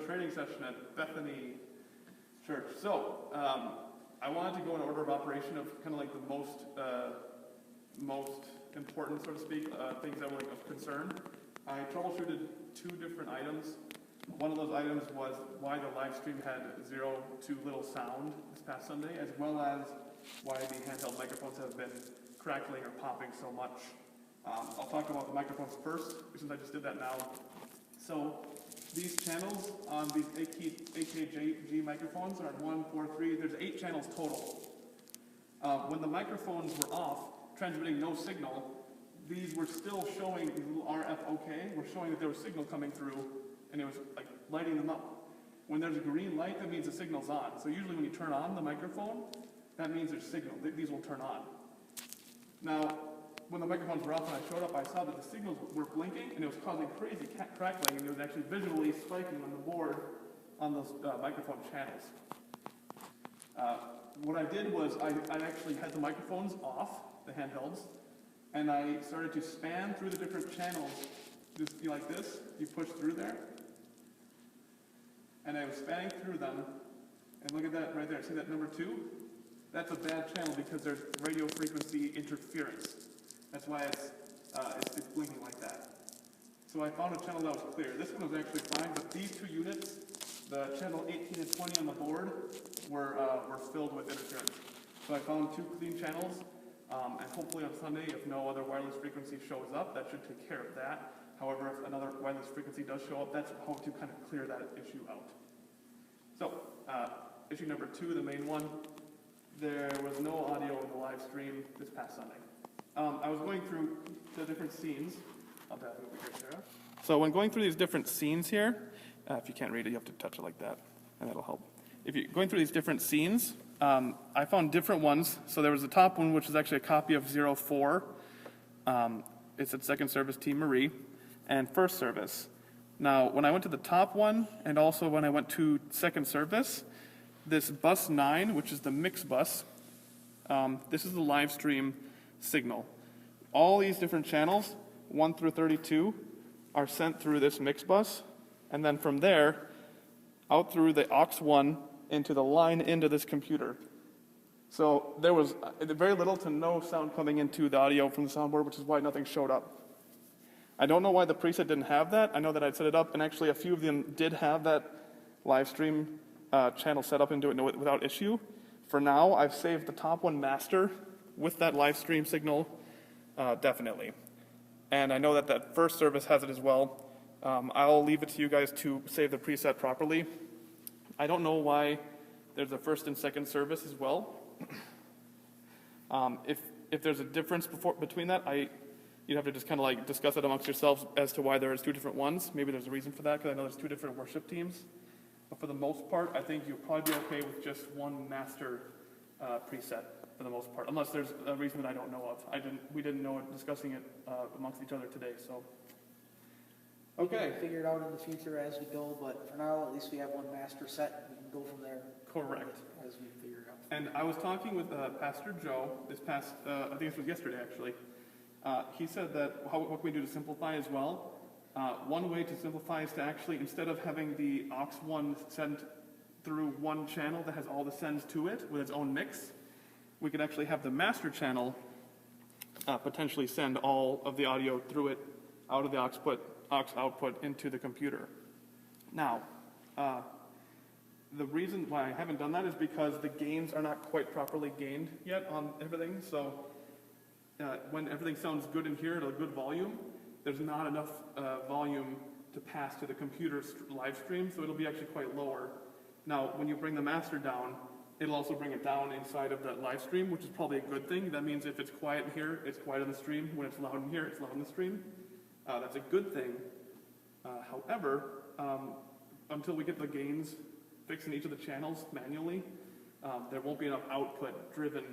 training session at Bethany Church. So, I wanted to go in order of operation of kind of like the most important, so to speak, things that were of concern. I troubleshooted two different items. One of those items was why the live stream had zero to little sound this past Sunday, as well as why the handheld microphones have been crackling or popping so much. I'll talk about the microphones first, since I just did that now. So these channels on these AKG microphones are at 1, 4, 3. There's 8 channels total. When the microphones were off, transmitting no signal, these were still showing, these little RF OK, were showing that there was signal coming through, and it was like lighting them up. When there's a green light, that means the signal's on. So usually when you turn on the microphone, that means there's signal. These will turn on. Now, when the microphones were off and I showed up, I saw that the signals were blinking, and it was causing crazy crackling, and it was actually visually spiking on the board on those microphone channels. What I did was I actually had the microphones off, the handhelds, and I started to span through the different channels, just like this. You push through there, and I was spanning through them, and look at that right there. See that number 2? That's a bad channel because there's radio frequency interference. That's why it's blinking like that. So I found a channel that was clear. This one was actually fine, but these 2 units, the channel 18 and 20 on the board, were filled with interference. So I found 2 clean channels, and hopefully on Sunday, if no other wireless frequency shows up, that should take care of that. However, if another wireless frequency does show up, that's how to kind of clear that issue out. So, issue number 2, the main one, there was no audio in the live stream this past Sunday. I was going through the different scenes. I'll definitely move here, Sarah. So when going through these different scenes here, if you can't read it, you have to touch it like that, and that'll help. If you're going through these different scenes, I found different ones. So there was the top one, which is actually a copy of 04. It's at Second Service Team Marie, and First Service. Now, when I went to the top one, and also when I went to Second Service, this bus 9, which is the mix bus, this is the live stream signal. All these different channels, 1 through 32, are sent through this mix bus, and then from there, out through the aux 1 into the line into this computer. So there was very little to no sound coming into the audio from the soundboard, which is why nothing showed up. I don't know why the preset didn't have that. I know that I'd set it up, and actually a few of them did have that live stream channel set up and do it without issue. For now, I've saved the top one master with that live stream signal, definitely. And I know that that First Service has it as well. I'll leave it to you guys to save the preset properly. I don't know why there's a First and Second Service as well. If there's a difference between that, you'd have to just kind of like discuss it amongst yourselves as to why there's 2 different ones. Maybe there's a reason for that, because I know there's 2 different worship teams. But for the most part, I think you'll probably be okay with just one master preset for the most part, unless there's a reason that I don't know of. We didn't know it, discussing it amongst each other today, so. Okay. We can figure it out in the future as we go, but for now, at least we have one master set. We can go from there. Correct. As we figure it out. And I was talking with Pastor Joe this past, I think this was yesterday actually. He said that what can we do to simplify as well? One way to simplify is to actually, instead of having the aux 1 sent through one channel that has all the sends to it with its own mix, we could actually have the master channel potentially send all of the audio through it out of the aux output into the computer. Now, the reason why I haven't done that is because the gains are not quite properly gained yet on everything. So when everything sounds good in here at a good volume, there's not enough volume to pass to the computer live stream, so it'll be actually quite lower. Now, when you bring the master down, it'll also bring it down inside of that live stream, which is probably a good thing. That means if it's quiet in here, it's quiet on the stream. When it's loud in here, it's loud on the stream. That's a good thing. However, until we get the gains fixed in each of the channels manually, there won't be enough output driven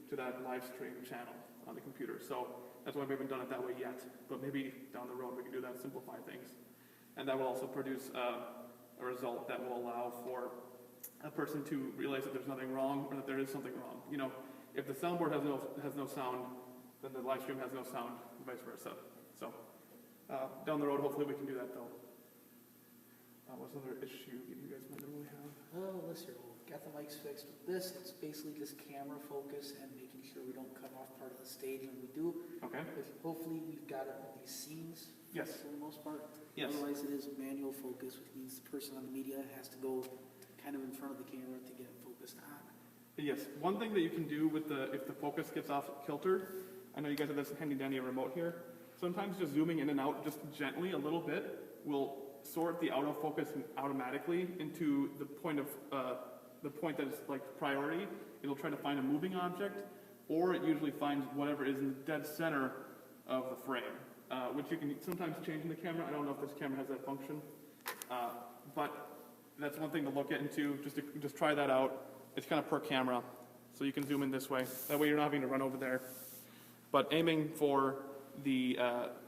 to that live stream channel on the computer. So that's why we haven't done it that way yet. But maybe down the road we can do that and simplify things. And that will also produce a result that will allow for a person to realize that there's nothing wrong or that there is something wrong. You know, if the soundboard has no sound, then the live stream has no sound, and vice versa. So down the road, hopefully we can do that though. What's another issue that you guys might normally have? Oh, let's see, got the mics fixed with this, it's basically just camera focus and making sure we don't cut off part of the stage when we do. Okay. But hopefully we've got it with these scenes. Yes. For the most part. Yes. Otherwise it is manual focus, which means the person on the media has to go kind of in front of the camera to get it focused on. Yes, one thing that you can do with if the focus gets off kilter, I know you guys have this handy dandy remote here, sometimes just zooming in and out just gently a little bit will sort the out of focus automatically into the point that is like priority. It'll try to find a moving object, or it usually finds whatever is in the dead center of the frame, which you can sometimes change in the camera. I don't know if this camera has that function, but that's one thing to look into. Just try that out. It's kind of per camera, so you can zoom in this way. That way you're not having to run over there. But aiming for the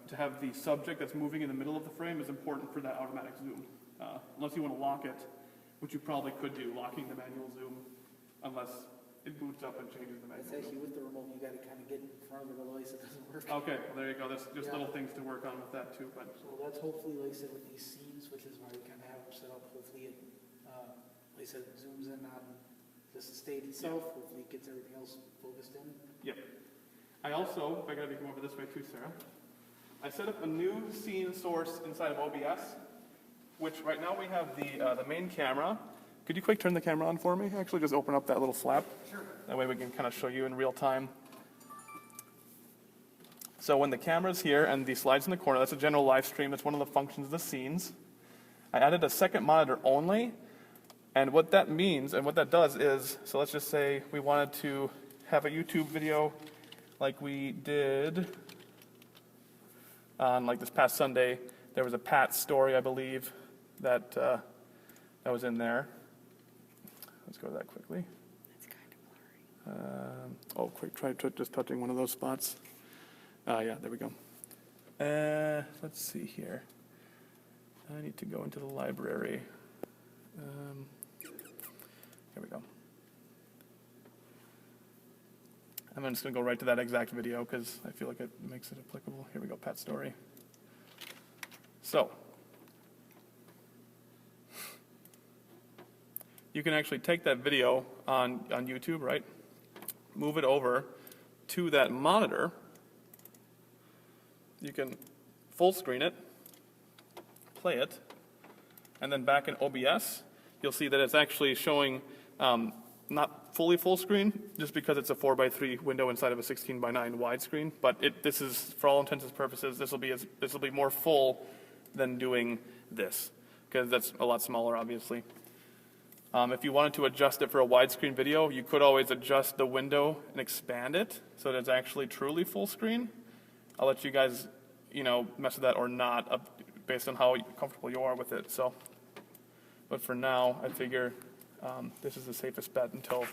to have the subject that's moving in the middle of the frame is important for that automatic zoom. Unless you want to lock it, which you probably could do, locking the manual zoom, unless it boots up and changes the manual It's actually zoom. with the remote, you gotta kind of get in front of it, otherwise it doesn't work. Okay, well, there you go. That's just Yeah. little things to work on with that too. But So that's hopefully, like I said, with these scenes, which is why we kind of have them set up, hopefully it, like I said, it zooms in on just the stage itself, hopefully it gets everything else focused in. yep. I also, if I gotta come over this way too, Sarah. I set up a new scene source inside of OBS, which right now we have the main camera. Could you quick turn the camera on for me? Actually, just open up that little flap. Sure. That way we can kind of show you in real time. So when the camera's here and the slide's in the corner, that's a general live stream. That's one of the functions of the scenes. I added a second monitor only. And what that means and what that does is, so let's just say we wanted to have a YouTube video like we did on like this past Sunday. There was a Pat story, I believe, that that was in there. Let's go to that quickly. It's kind of blurry. Quick, try just touching one of those spots. Yeah, there we go. Let's see here. I need to go into the library. Here we go. I'm just going to go right to that exact video because I feel like it makes it applicable. Here we go, Pat story. So, you can actually take that video on YouTube, right? Move it over to that monitor. You can full screen it, play it, and then back in OBS, you'll see that it's actually showing not fully full screen, just because it's a 4:3 window inside of a 16:9 widescreen. But this is, for all intents and purposes, this will be more full than doing this, because that's a lot smaller, obviously. If you wanted to adjust it for a widescreen video, you could always adjust the window and expand it so that it's actually truly full screen. I'll let you guys, mess with that or not, based on how comfortable you are with it. So, but for now, I figure this is the safest bet until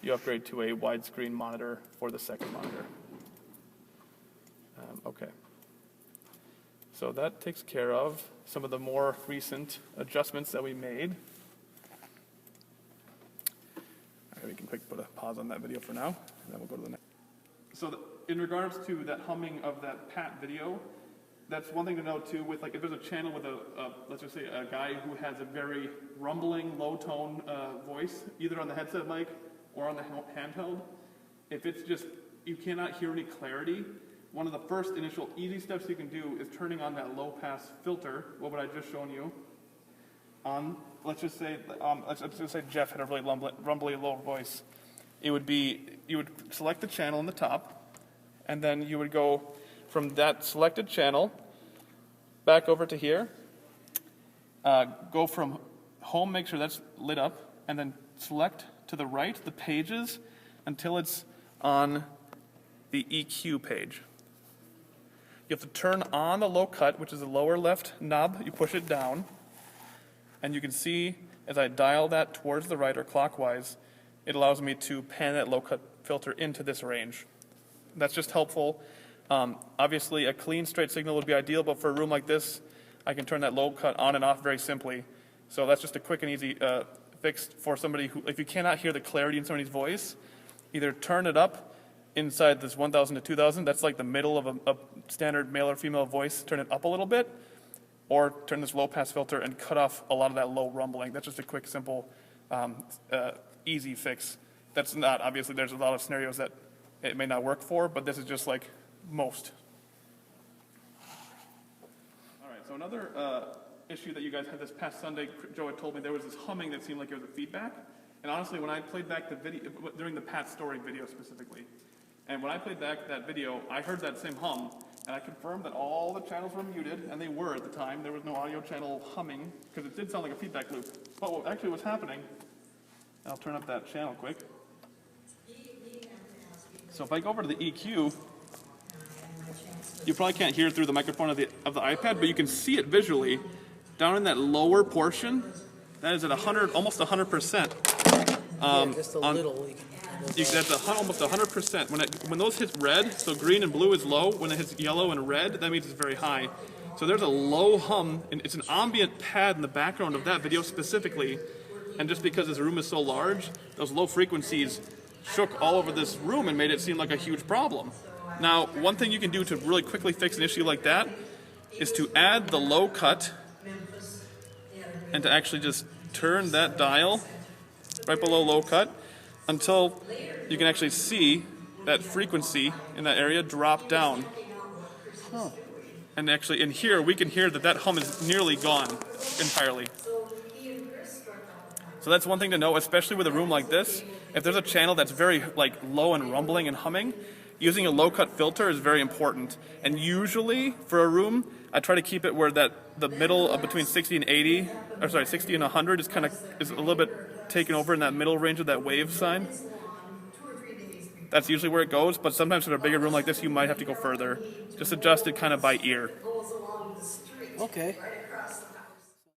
you upgrade to a widescreen monitor for the second monitor. Okay. So that takes care of some of the more recent adjustments that we made. We can quick put a pause on that video for now, and then we'll go to the next. So in regards to that humming of that Pat video, that's one thing to note too, with like if there's a channel with let's just say a guy who has a very rumbling, low tone voice, either on the headset mic or on the handheld, if it's just, you cannot hear any clarity, one of the first initial easy steps you can do is turning on that low pass filter, what would I just shown you, on, let's just say Jeff had a really rumbly low voice. You would select the channel in the top, and then you would go from that selected channel back over to here. Go from home, make sure that's lit up, and then select to the right the pages until it's on the EQ page. You have to turn on the low cut, which is the lower left knob. You push it down. And you can see as I dial that towards the right or clockwise, it allows me to pan that low cut filter into this range. That's just helpful. Obviously, a clean, straight signal would be ideal, but for a room like this, I can turn that low cut on and off very simply. So that's just a quick and easy fix for somebody who, if you cannot hear the clarity in somebody's voice, either turn it up inside this 1000 to 2000, that's like the middle of a standard male or female voice, turn it up a little bit, or turn this low pass filter and cut off a lot of that low rumbling. That's just a quick, simple, easy fix. That's not, obviously there's a lot of scenarios that it may not work for, but this is just like most. All right, so another issue that you guys had this past Sunday, Joe had told me there was this humming that seemed like it was a feedback. And honestly, when I played back the video, during the Pat Story video specifically, and when I played back that video, I heard that same hum, and I confirmed that all the channels were muted, and they were at the time. There was no audio channel humming, because it did sound like a feedback loop. But what actually was happening, I'll turn up that channel quick. So if I go over to the EQ, you probably can't hear it through the microphone of the iPad, but you can see it visually. Down in that lower portion, that is at 100, almost 100%. Just a little. That's almost 100%. When those hit red, so green and blue is low. When it hits yellow and red, that means it's very high. So there's a low hum, and it's an ambient pad in the background of that video specifically. And just because this room is so large, those low frequencies shook all over this room and made it seem like a huge problem. Now, one thing you can do to really quickly fix an issue like that is to add the low cut and to actually just turn that dial right below low cut until you can actually see that frequency in that area drop down. And actually in here, we can hear that that hum is nearly gone entirely. So that's one thing to know, especially with a room like this. If there's a channel that's very low and rumbling and humming, using a low cut filter is very important. And usually for a room, I try to keep it where the middle of between 60 and 80, or sorry, 60 and 100 is a little bit taken over in that middle range of that wave sign. That's usually where it goes, but sometimes for a bigger room like this, you might have to go further. Just adjust it kind of by ear. Okay.